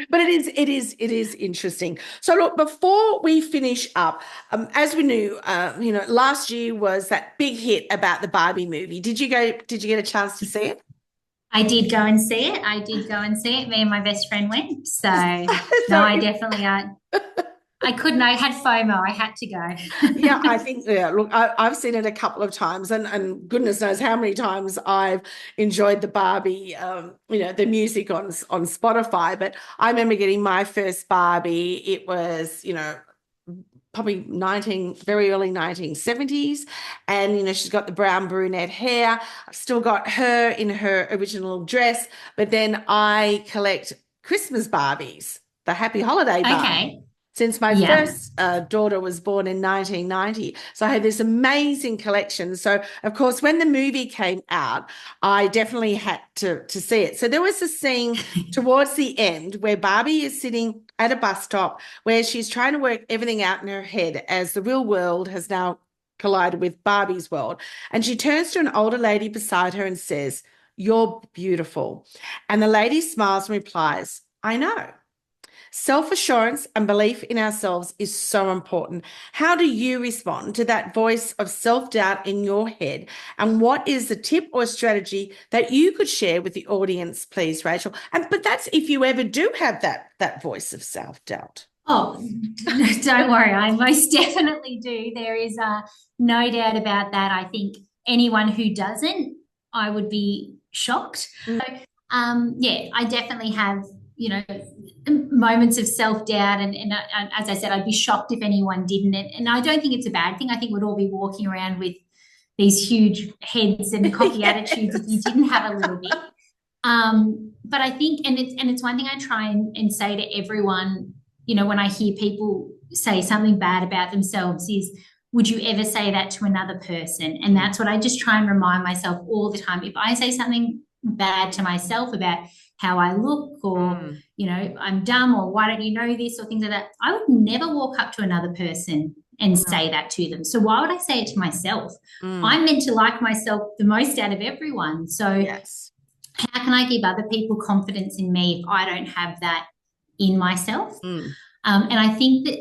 but it is interesting. So look, before we finish up, as we knew, last year was that big hit about the Barbie movie. Did you go? Did you get a chance to see it? I did go and see it. I did go and see it. Me and my best friend went. So no, So I definitely I couldn't. I had FOMO. I had to yeah, go. I think, yeah, look, I've seen it a couple of times, and goodness knows how many times I've enjoyed the Barbie, the music on Spotify. But I remember getting my first Barbie. It was, probably very early 1970s. And, she's got the brown brunette hair. I've still got her in her original dress. But then I collect Christmas Barbies, the Happy Holiday Barbie, Okay. since my Yeah. first daughter was born in 1990. So I had this amazing collection. So, of course, when the movie came out, I definitely had to see it. So there was a scene towards the end where Barbie is sitting at a bus stop where she's trying to work everything out in her head as the real world has now collided with Barbie's world. And she turns to an older lady beside her and says, "You're beautiful." And the lady smiles and replies, "I know." Self assurance and belief in ourselves is so important. How do you respond to that voice of self doubt in your head? And what is the tip or strategy that you could share with the audience, please, Rachel? But that's if you ever do have that voice of self doubt. Oh, don't worry. I most definitely do. There is no doubt about that. I think anyone who doesn't, I would be shocked. Mm. So, yeah, I definitely have, you know, moments of self-doubt. And as I said, I'd be shocked if anyone didn't. And I don't think it's a bad thing. I think we'd all be walking around with these huge heads and cocky attitudes if you Yes. didn't have a little bit. But I think, and it's one thing I try and say to everyone, when I hear people say something bad about themselves is, would you ever say that to another person? And that's what I just try and remind myself all the time. If I say something bad to myself about how I look, or, Mm. I'm dumb, or why don't you know this, or things like that, I would never walk up to another person and Mm. say that to them. So why would I say it to myself? Mm. I'm meant to like myself the most out of everyone. So Yes. how can I give other people confidence in me if I don't have that in myself? Mm. And I think that,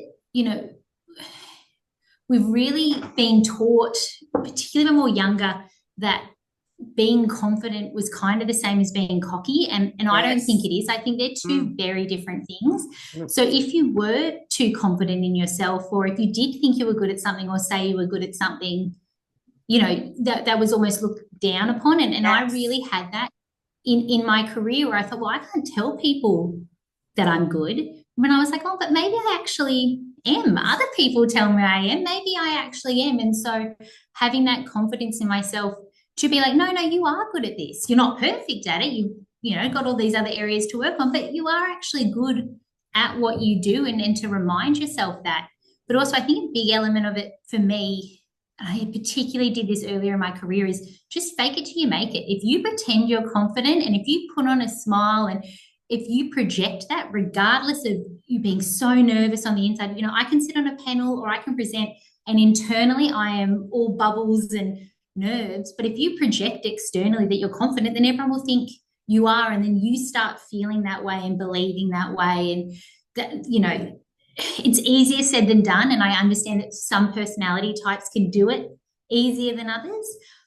we've really been taught, particularly when we were younger, that being confident was kind of the same as being cocky. And I don't think Yes. it is. I think they're two Mm. very different things. Mm. So if you were too confident in yourself, or if you did think you were good at something, or say you were good at something, that was almost looked down upon. And I Yes. really had that in my career, where I thought, well, I can't tell people that I'm good. When I was like, oh, but maybe I actually am. Other people tell me I am. Maybe I actually am. And so having that confidence in myself to be like, no, no, you are good at this. You're not perfect at it. Got all these other areas to work on, but you are actually good at what you do, and to remind yourself that. But also, I think a big element of it for me, I particularly did this earlier in my career, is just fake it till you make it. If you pretend you're confident, and if you put on a smile, and if you project that, regardless of you being so nervous on the inside, I can sit on a panel, or I can present, and internally I am all bubbles and nerves. But if you project externally that you're confident, then everyone will think you are. And then you start feeling that way and believing that way. And that, it's easier said than done. And I understand that some personality types can do it easier than others.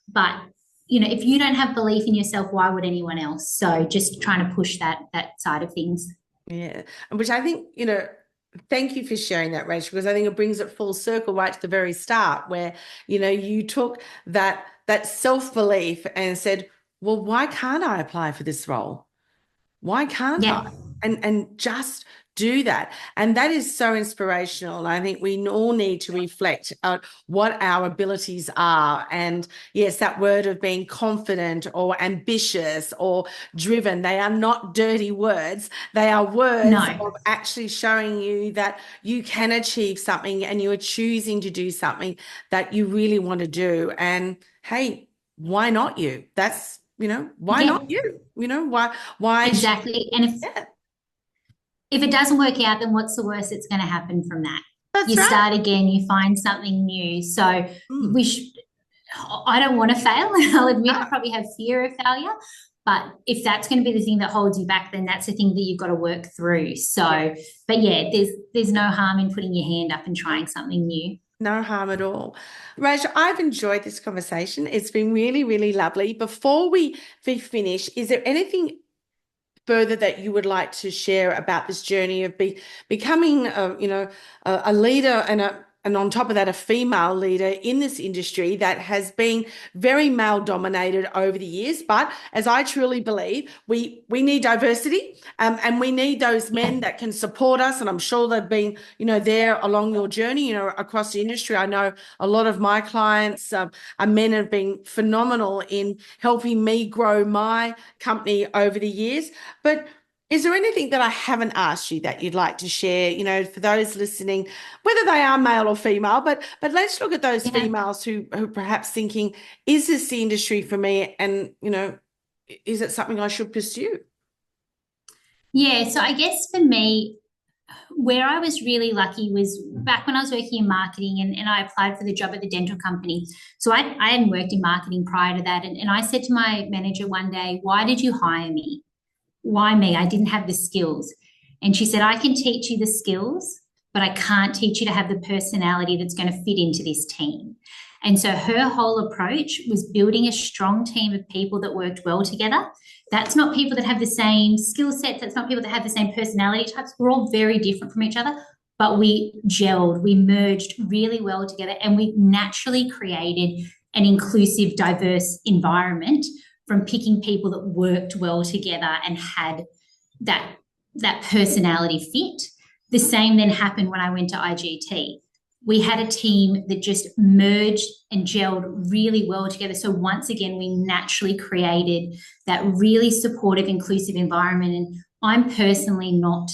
But if you don't have belief in yourself, why would anyone else? So just trying to push that side of things. Yeah. And which I think, thank you for sharing that, Rachel, because I think it brings it full circle right to the very start where, you took that self-belief and said, well, why can't I apply for this role? Why can't I? Yeah. And just do that. And that is so inspirational. And I think we all need to reflect on what our abilities are. And yes, that word of being confident or ambitious or driven, they are not dirty words. They are words No. of actually showing you that you can achieve something and you are choosing to do something that you really want to do. And hey, why not you? That's, why Yeah. not you? Why should, Exactly. And if yeah, if it doesn't work out, then what's the worst that's going to happen from that? that's You right. start again, you find something new. So Mm. we should, I don't want to fail. I'll admit I Ah, probably have fear of failure. But if that's going to be the thing that holds you back, then that's the thing that you've got to work through. So, yes. but yeah, there's no harm in putting your hand up and trying something new. No harm at all. Rachel, I've enjoyed this conversation. It's been really, really lovely. Before we finish, is there anything further that you would like to share about this journey of becoming a leader and on top of that, a female leader in this industry that has been very male dominated over the years. But as I truly believe, we need diversity, and we need those men that can support us. And I'm sure they've been, there along your journey, across the industry. I know a lot of my clients are men have been phenomenal in helping me grow my company over the years. But is there anything that I haven't asked you that you'd like to share, for those listening, whether they are male or female, but let's look at those Yeah. females who perhaps thinking, is this the industry for me? And, is it something I should pursue? Yeah, so I guess for me, where I was really lucky was back when I was working in marketing and I applied for the job at the dental company. So I hadn't worked in marketing prior to that. And I said to my manager one day, why did you hire me? Why me? I didn't have the skills. And she said, I can teach you the skills, but I can't teach you to have the personality that's going to fit into this team. And so her whole approach was building a strong team of people that worked well together. That's not people that have the same skill sets. That's not people that have the same personality types. We're all very different from each other, but we gelled, we merged really well together, and we naturally created an inclusive, diverse environment from picking people that worked well together and had that personality fit. The same then happened when I went to IGT. We had a team that just merged and gelled really well together. So once again, we naturally created that really supportive, inclusive environment. And I'm personally not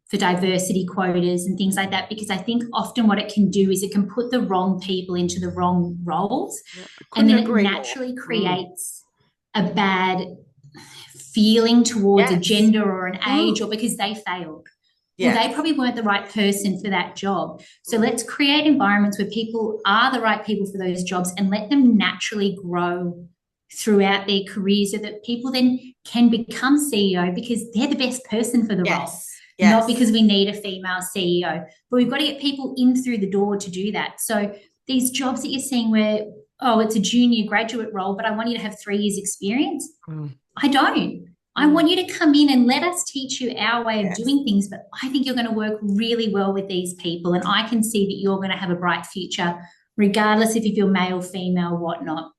for diversity quotas and things like that, because I think often what it can do is it can put the wrong people into the wrong roles. Yeah, and then it naturally creates a bad feeling towards a gender or an age, or because they failed. Well, they probably weren't the right person for that job. So let's create environments where people are the right people for those jobs and let them naturally grow throughout their careers so that people then can become CEO because they're the best person for the role. Not because we need a female CEO, but we've got to get people in through the door to do that. So these jobs that you're seeing where, oh, it's a junior graduate role, but I want you to have 3 years experience. I don't. I want you to come in and let us teach you our way of doing things, but I think you're going to work really well with these people, and I can see that you're going to have a bright future, regardless if you're male, female, whatnot.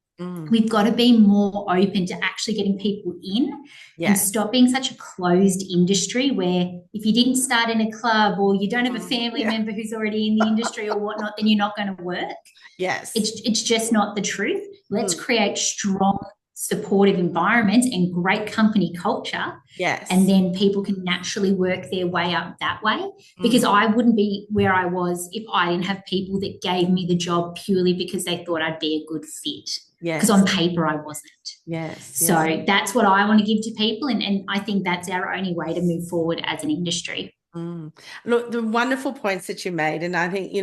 We've got to be more open to actually getting people in and stop being such a closed industry where if you didn't start in a club or you don't have a family member who's already in the industry or whatnot, then you're not going to work. It's just not the truth. Let's create strong, supportive environments and great company culture. And then people can naturally work their way up that way, because I wouldn't be where I was if I didn't have people that gave me the job purely because they thought I'd be a good fit. Because on paper I wasn't. So that's what I want to give to people, and I think that's our only way to move forward as an industry. Look, the wonderful points that you made, and I think,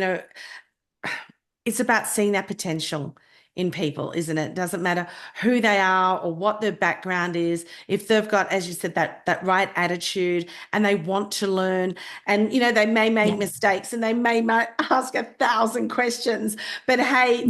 it's about seeing that potential in people, isn't it? It doesn't matter who they are or what their background is. If they've got, as you said, that right attitude and they want to learn, and they may make mistakes and they may ask 1,000 questions, but hey,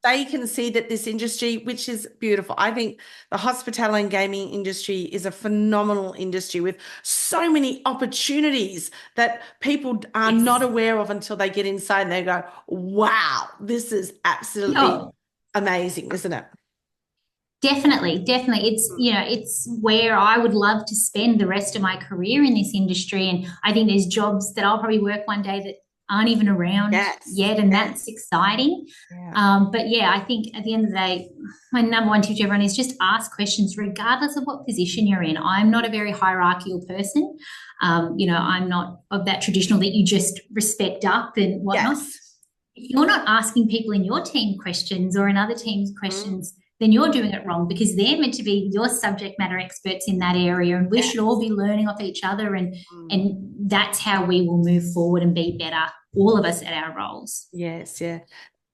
they can see that this industry, which is beautiful. I think the hospitality and gaming industry is a phenomenal industry with so many opportunities that people are not aware of until they get inside and they go, wow, this is absolutely amazing, isn't it? Definitely. It's, it's where I would love to spend the rest of my career in this industry. And I think there's jobs that I'll probably work one day that aren't even around yet. And that's exciting. But I think at the end of the day, my number one tip to everyone is just ask questions regardless of what position you're in. I'm not a very hierarchical person. I'm not of that traditional that you just respect up and whatnot. If you're not asking people in your team questions or in other teams questions, then you're doing it wrong, because they're meant to be your subject matter experts in that area, and we should all be learning off each other, and that's how we will move forward and be better, all of us at our roles.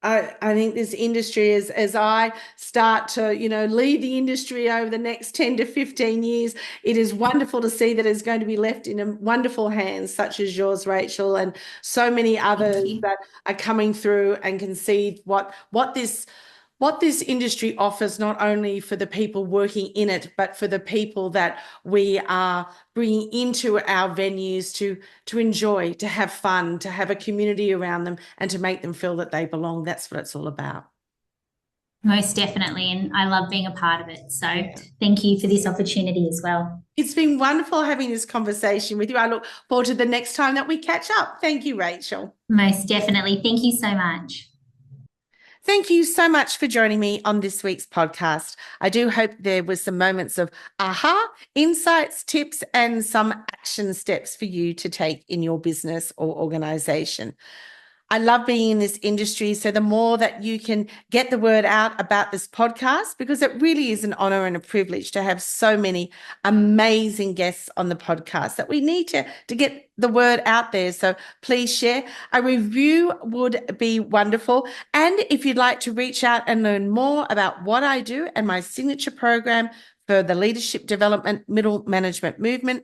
I think this industry is, as I start to, lead the industry over the next 10 to 15 years, it is wonderful to see that it's going to be left in wonderful hands, such as yours, Rachel, and so many others that are coming through and can see what this industry offers, not only for the people working in it, but for the people that we are bringing into our venues to enjoy, to have fun, to have a community around them, and to make them feel that they belong. That's what it's all about. Most definitely. And I love being a part of it. So thank you for this opportunity as well. It's been wonderful having this conversation with you. I look forward to the next time that we catch up. Thank you, Rachel. Most definitely. Thank you so much. Thank you so much for joining me on this week's podcast. I do hope there was some moments of aha, insights, tips, and some action steps for you to take in your business or organization. I love being in this industry. So the more that you can get the word out about this podcast, because it really is an honor and a privilege to have so many amazing guests on the podcast, that we need to get the word out there. So please share. A review would be wonderful. And if you'd like to reach out and learn more about what I do and my signature program for the leadership development middle management movement,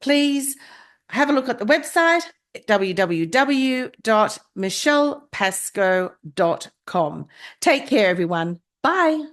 please have a look at the website, www.michellepascoe.com. Take care, everyone. Bye.